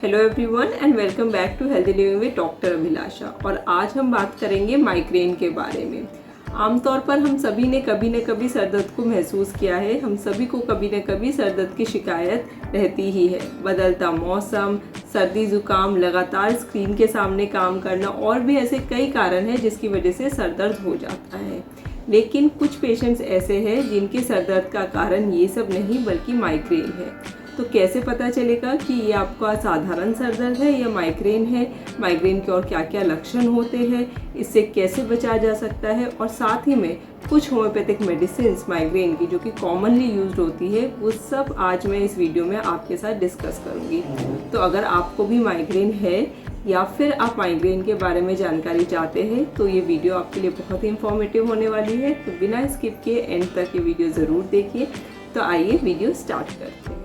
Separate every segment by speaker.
Speaker 1: Hello everyone and welcome back to healthy living with doctor Abhilasha. और आज हम बात करेंगे माइग्रेन के बारे में। आमतौर पर हम सभी ने कभी न कभी सर दर्द को महसूस किया है। हम सभी को कभी न कभी सर दर्द की शिकायत रहती ही है। बदलता मौसम, सर्दी जुकाम, लगातार स्क्रीन के सामने काम करना और भी ऐसे कई कारण हैं जिसकी वजह से सर दर्द हो जाता है। लेकिन कुछ पेशेंट्स ऐसे हैं जिनके सर दर्द का कारण ये सब नहीं बल्कि माइग्रेन है। तो कैसे पता चलेगा कि ये आपका साधारण सर दर्द है या माइग्रेन है? माइग्रेन के और क्या क्या लक्षण होते हैं, इससे कैसे बचा जा सकता है, और साथ ही में कुछ होम्योपैथिक मेडिसिन माइग्रेन की जो कि कॉमनली यूज्ड होती है, वो सब आज मैं इस वीडियो में आपके साथ डिस्कस करूँगी। तो अगर आपको भी माइग्रेन है या फिर आप माइग्रेन के बारे में जानकारी चाहते हैं तो ये वीडियो आपके लिए बहुत ही इंफॉर्मेटिव होने वाली है। तो बिना स्किप किए एंड तक ये वीडियो ज़रूर देखिए। तो आइए वीडियो स्टार्ट करते हैं।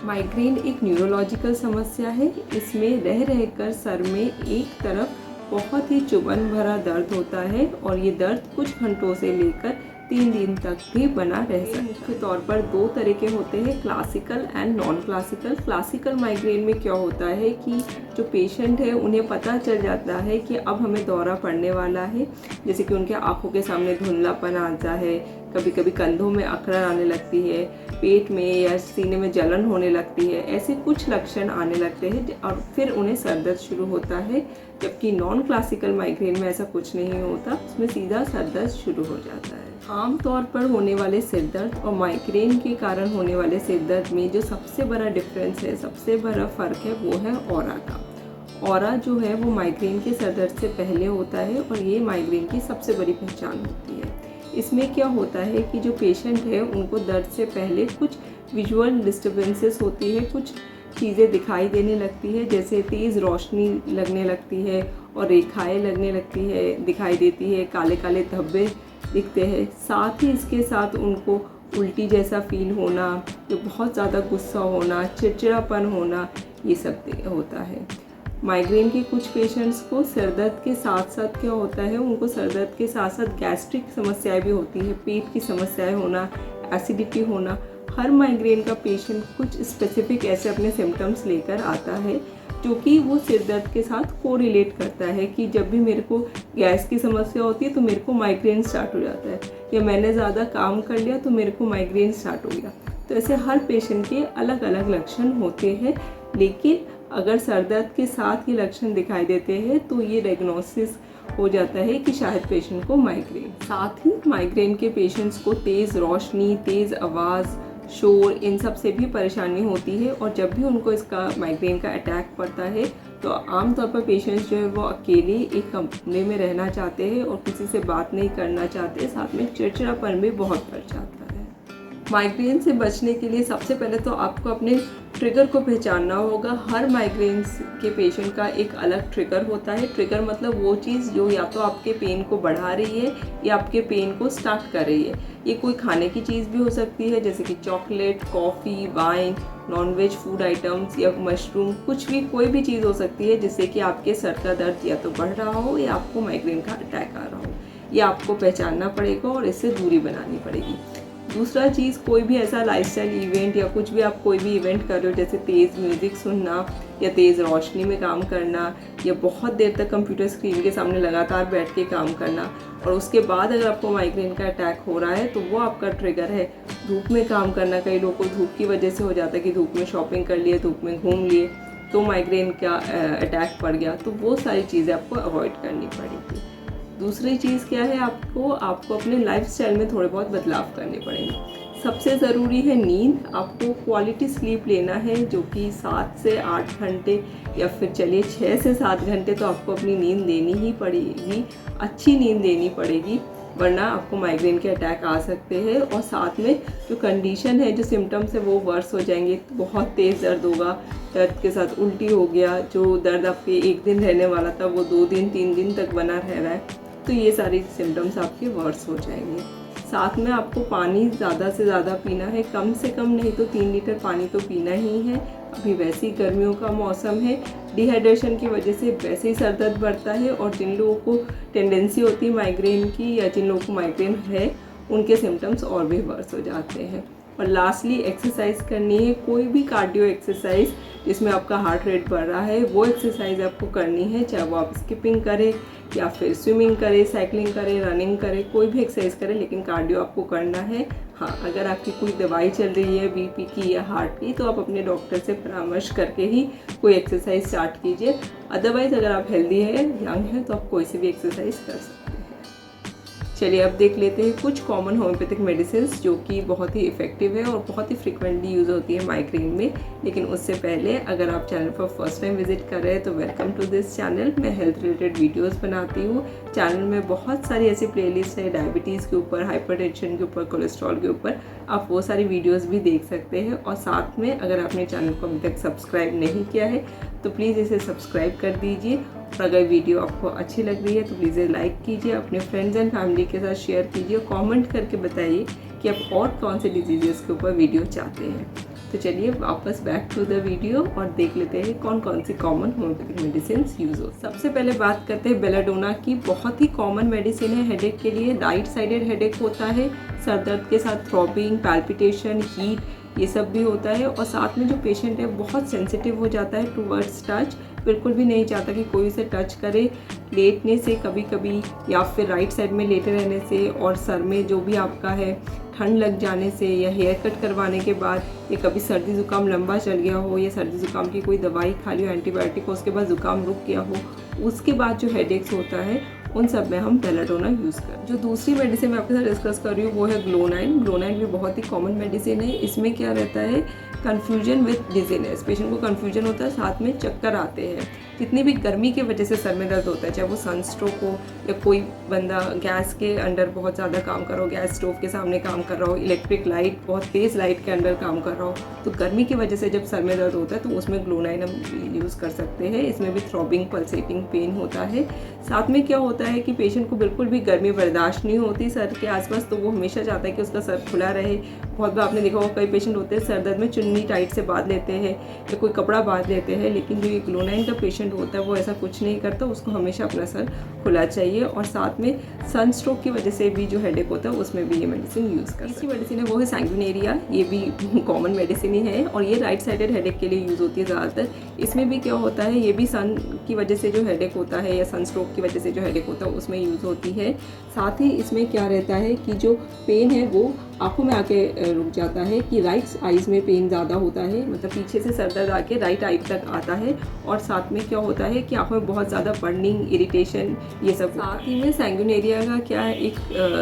Speaker 1: माइग्रेन एक न्यूरोलॉजिकल समस्या है। इसमें रह रहकर सर में एक तरफ बहुत ही चुभन भरा दर्द होता है और ये दर्द कुछ घंटों से लेकर 3 दिन तक भी बना रह सकता है। मुख्य तौर पर 2 तरह के होते हैं, classical and non classical. Classical migraine में क्या होता है कि जो पेशेंट है उन्हें पता चल जाता है कि अब हमें दौरा पड़ने वाला है, जैसे कि उनके आंखों के सामने धुंधलापन आता है, कभी कभी कंधों में अकड़न आने लगती है, पेट में या सीने में जलन होने लगती है, ऐसे कुछ लक्षण आने लगते हैं और फिर उन्हें सर दर्द शुरू होता है। जबकि नॉन क्लासिकल माइग्रेन में ऐसा कुछ नहीं होता, उसमें सीधा सर दर्द शुरू हो जाता है। आमतौर पर होने वाले सिर दर्द और माइग्रेन के कारण होने वाले सिर दर्द में जो सबसे बड़ा डिफरेंस है, सबसे बड़ा फ़र्क है, वो है ऑरा का। ऑरा जो है वो माइग्रेन के सर दर्द से पहले होता है और ये माइग्रेन की सबसे बड़ी पहचान होती है। इसमें क्या होता है कि जो पेशेंट है उनको दर्द से पहले कुछ विजुअल डिस्टर्बेंसेस होती है, कुछ चीज़ें दिखाई देने लगती है, जैसे तेज़ रोशनी लगने लगती है और रेखाएं लगने लगती है, दिखाई देती है, काले काले धब्बे दिखते हैं। साथ ही इसके साथ उनको उल्टी जैसा फील होना, जो बहुत ज़्यादा गुस्सा होना, चिड़चिड़ापन होना, ये सब होता है। माइग्रेन के कुछ पेशेंट्स को सिर दर्द के साथ साथ क्या होता है, उनको सिर दर्द के साथ साथ गैस्ट्रिक समस्याएं भी होती है, पेट की समस्याएं होना, एसिडिटी होना। हर माइग्रेन का पेशेंट कुछ स्पेसिफिक ऐसे अपने सिम्टम्स लेकर आता है जो कि वो सिर दर्द के साथ कोरिलेट करता है कि जब भी मेरे को गैस की समस्या होती है तो मेरे को माइग्रेन स्टार्ट हो जाता है, या मैंने ज़्यादा काम कर लिया तो मेरे को माइग्रेन स्टार्ट हो गया। तो ऐसे हर पेशेंट के अलग अलग लक्षण होते हैं, लेकिन अगर सर दर्द के साथ ये लक्षण दिखाई देते हैं तो ये डायग्नोसिस हो जाता है कि शायद पेशेंट को माइग्रेन। साथ ही माइग्रेन के पेशेंट्स को तेज़ रोशनी, तेज़ आवाज़, शोर, इन सब से भी परेशानी होती है। और जब भी उनको इसका माइग्रेन का अटैक पड़ता है तो आमतौर पर पेशेंट्स जो है वो अकेले एक कमरे में रहना चाहते हैं और किसी से बात नहीं करना चाहते, साथ में चिड़चिड़ापन भी बहुत बढ़ जाता है। माइग्रेन से बचने के लिए सबसे पहले तो आपको अपने ट्रिगर को पहचानना होगा। हर माइग्रेन के पेशेंट का एक अलग ट्रिगर होता है। ट्रिगर मतलब वो चीज़ जो या तो आपके पेन को बढ़ा रही है या आपके पेन को स्टार्ट कर रही है। ये कोई खाने की चीज़ भी हो सकती है, जैसे कि chocolate, coffee, wine, non veg food items या मशरूम, कुछ भी, कोई भी चीज़ हो सकती है जिससे कि आपके सर का दर्द या तो बढ़ रहा हो या आपको माइग्रेन का अटैक आ रहा हो। ये आपको पहचानना पड़ेगा और इससे दूरी बनानी पड़ेगी। दूसरा चीज़, कोई भी ऐसा लाइफस्टाइल इवेंट या कुछ भी आप कोई भी इवेंट कर रहे हो, जैसे तेज़ म्यूज़िक सुनना या तेज़ रोशनी में काम करना या बहुत देर तक कंप्यूटर स्क्रीन के सामने लगातार बैठ के काम करना, और उसके बाद अगर आपको माइग्रेन का अटैक हो रहा है तो वो आपका ट्रिगर है। धूप में काम करना, कई लोगों को धूप की वजह से हो जाता है कि धूप में शॉपिंग कर लिए, धूप में घूम लिए तो माइग्रेन का अटैक पड़ गया, तो वो सारी चीज़ें आपको अवॉइड करनी पड़ेगी। दूसरी चीज़ क्या है, आपको अपने लाइफस्टाइल में थोड़े बहुत बदलाव करने पड़ेंगे। सबसे ज़रूरी है नींद। आपको क्वालिटी स्लीप लेना है, जो कि 7 से 8 घंटे या फिर चलिए 6 से 7 घंटे तो आपको अपनी नींद लेनी ही पड़ेगी, अच्छी नींद लेनी पड़ेगी, वरना आपको माइग्रेन के अटैक आ सकते हैं। और साथ में जो कंडीशन है, जो सिम्टम्स है वो वर्स हो जाएंगे। बहुत तेज़ दर्द होगा, दर्द के साथ उल्टी हो गया, जो दर्द आपके 1 दिन रहने वाला था वो 2 दिन 3 दिन तक बना रह रहा है, तो ये सारी सिम्टम्स आपके वर्स हो जाएंगे। साथ में आपको पानी ज़्यादा से ज़्यादा पीना है, कम से कम नहीं तो 3 लीटर पानी तो पीना ही है। अभी वैसे ही गर्मियों का मौसम है, डिहाइड्रेशन की वजह से वैसे ही सर दर्द बढ़ता है, और जिन लोगों को टेंडेंसी होती है माइग्रेन की या जिन लोगों को माइग्रेन है उनके सिम्टम्स और भी वर्स हो जाते हैं। और लास्टली एक्सरसाइज करनी है, कोई भी कार्डियो एक्सरसाइज जिसमें आपका हार्ट रेट बढ़ रहा है वो एक्सरसाइज आपको करनी है, चाहे वो आप स्किपिंग करें या फिर स्विमिंग करें, साइकिलिंग करें, रनिंग करें, कोई भी एक्सरसाइज करें, लेकिन कार्डियो आपको करना है। हाँ, अगर आपकी कोई दवाई चल रही है बीपी की या हार्ट की, तो आप अपने डॉक्टर से परामर्श करके ही कोई एक्सरसाइज स्टार्ट कीजिए। अदरवाइज़ अगर आप हेल्दी है, यंग है, तो आप कोई सी भी एक्सरसाइज कर सकते हैं। चलिए अब देख लेते हैं कुछ कॉमन होम्योपैथिक मेडिसिन जो कि बहुत ही इफ़ेक्टिव है और बहुत ही फ्रिक्वेंटली यूज़ होती है माइग्रेन में। लेकिन उससे पहले अगर आप चैनल पर फर्स्ट टाइम विजिट कर रहे हैं तो वेलकम टू दिस चैनल। मैं हेल्थ रिलेटेड वीडियोस बनाती हूँ। चैनल में बहुत सारी ऐसी प्लेलिस्ट है डायबिटीज़ के ऊपर, हाइपरटेंशन के ऊपर, कोलेस्ट्रॉल के ऊपर, आप वो सारी वीडियोज़ भी देख सकते हैं। और साथ में अगर आपने चैनल को अभी तक सब्सक्राइब नहीं किया है तो प्लीज़ इसे सब्सक्राइब कर दीजिए। और अगर वीडियो आपको अच्छी लग रही है तो प्लीज़ लाइक कीजिए, अपने फ्रेंड्स एंड फैमिली के साथ शेयर कीजिए, कमेंट करके बताइए कि आप और कौन से डिजीज़ के ऊपर वीडियो चाहते हैं। तो चलिए वापस बैक टू द वीडियो और देख लेते हैं कौन कौन सी कॉमन होम्योपैथिक मेडिसिन यूज़ हो। सबसे पहले बात करते हैं बेलाडोना की। बहुत ही कॉमन मेडिसिन है हेडेक के लिए। राइट साइडेड हेडेक होता है, सर दर्द के साथ थ्रॉबिंग, पैल्पिटेशन, हीट, ये सब भी होता है। और साथ में जो पेशेंट है बहुत सेंसिटिव हो जाता है टूवर्ड्स टच, बिल्कुल भी नहीं चाहता कि कोई उसे टच करे। लेटने से कभी कभी या फिर राइट साइड में लेटे रहने से, और सर में जो भी आपका है ठंड लग जाने से, या हेयर कट करवाने के बाद, या कभी सर्दी ज़ुकाम लंबा चल गया हो, या सर्दी ज़ुकाम की कोई दवाई खा ली हो एंटीबायोटिक हो, उसके बाद ज़ुकाम रुक गया हो, उसके बाद जो हेडेक्स होता है उन सब में हम बेलाडोना यूज़ कर। जो दूसरी मेडिसिन मैं आपके साथ डिस्कस कर रही हूँ वो है ग्लोनाइन। ग्लोनाइन भी बहुत ही कॉमन मेडिसिन है। इसमें क्या रहता है, कन्फ्यूजन विद डिजीनेस। पेशेंट को कन्फ्यूजन होता है, साथ में चक्कर आते हैं। जितनी भी गर्मी की वजह से सर में दर्द होता है, चाहे वो सनस्ट्रोक हो, या कोई बंदा गैस के अंडर बहुत ज़्यादा काम कर रहा हो, गैस स्टोव के सामने काम कर रहा हो, इलेक्ट्रिक लाइट, बहुत तेज़ लाइट के अंडर काम कर रहा हो, तो गर्मी की वजह से जब सर में दर्द होता है तो उसमें ग्लोनाइन हम यूज़ कर सकते हैं। इसमें भी थ्रॉबिंग, पल्सेटिंग पेन होता है। साथ में क्या होता है कि पेशेंट को बिल्कुल भी गर्मी बर्दाश्त नहीं होती सर के आसपास, तो वो हमेशा चाहता है कि उसका सर खुला रहे। बहुत बार आपने देखा होगा कई पेशेंट होते हैं सर दर्द में चुन्नी टाइट से बांध लेते हैं या कोई कपड़ा बांध लेते हैं, लेकिन जो ये ग्लोनाइन का पेशेंट होता है वो ऐसा कुछ नहीं करता, उसको हमेशा अपना सर खुला चाहिए। और साथ में सनस्ट्रोक की वजह से भी जो हेडेक होता है उसमें भी ये मेडिसिन यूज़ कर। तीसरी मेडिसिन है वो है सैंग्विनेरिया। ये भी कॉमन मेडिसिन ही है और ये राइट साइडेड हेडेक के लिए यूज़ होती है ज़्यादातर। इसमें भी क्या होता है, ये भी सन की वजह से जो हेडेक होता है या सनस्ट्रोक की वजह से जो हेडेक होता है उसमें यूज़ होती है। साथ ही इसमें क्या रहता है कि जो पेन है वो आँखों में आके रुक जाता है, कि राइट आइज़ में पेन ज़्यादा होता है, मतलब पीछे से सर दर्द आके राइट आई तक आता है। और साथ में क्या होता है कि आँखों में बहुत ज़्यादा बर्निंग, इरिटेशन, ये सब। साथ ही में सैंग्विनेरिया का क्या है, एक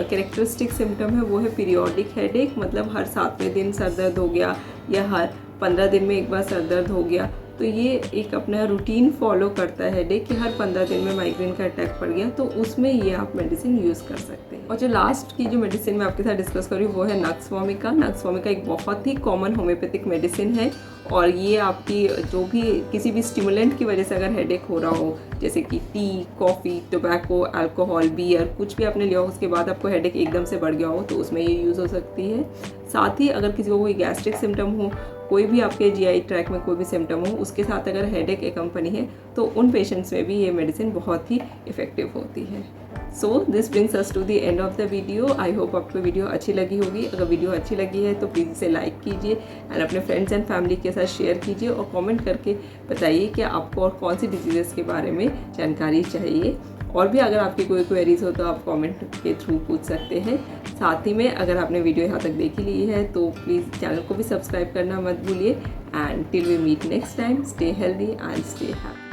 Speaker 1: कैरेक्टरिस्टिक सिम्टम है वो है पीरियोडिक हेडेक, मतलब हर 7वें दिन सर दर्द हो गया या हर 15 दिन में एक बार सर दर्द हो गया। तो ये एक अपना रूटीन फॉलो करता है हेडेक कि हर 15 दिन में माइग्रेन का अटैक पड़ गया, तो उसमें ये आप मेडिसिन यूज़ कर सकते हैं। और जो लास्ट की जो मेडिसिन मैं आपके साथ डिस्कस कर रही हूँ वो है नक्स वोमिका। नक्स वोमिका एक बहुत ही कॉमन होम्योपैथिक मेडिसिन है और ये आपकी जो भी किसी भी स्टिमुलेंट की वजह से अगर हेडेक हो रहा हो, जैसे कि tea, coffee, tobacco, alcohol, beer, कुछ भी आपने लिया हो उसके बाद आपको हेडेक एकदम से बढ़ गया हो, तो उसमें ये यूज़ हो सकती है। साथ ही अगर किसी को कोई गैस्ट्रिक सिम्टम हो, कोई भी आपके जीआई ट्रैक में कोई भी सिम्टम हो, उसके साथ अगर हेडेक एकम्पनी है तो उन पेशेंट्स में भी ये मेडिसिन बहुत ही इफ़ेक्टिव होती है। So this brings us to the end of the video. I hope आपको वीडियो अच्छी लगी होगी। अगर वीडियो अच्छी लगी है तो प्लीज़ इसे लाइक कीजिए एंड अपने फ्रेंड्स एंड फैमिली के साथ शेयर कीजिए और कमेंट करके बताइए कि आपको और कौन सी डिजीज़ के बारे में जानकारी चाहिए। और भी अगर आपकी कोई क्वेरीज हो तो आप कमेंट के थ्रू पूछ सकते हैं। साथ ही में अगर आपने वीडियो यहाँ तक देखी ली है तो प्लीज़ चैनल को भी सब्सक्राइब करना मत भूलिए। And till we meet next time, stay healthy and stay happy.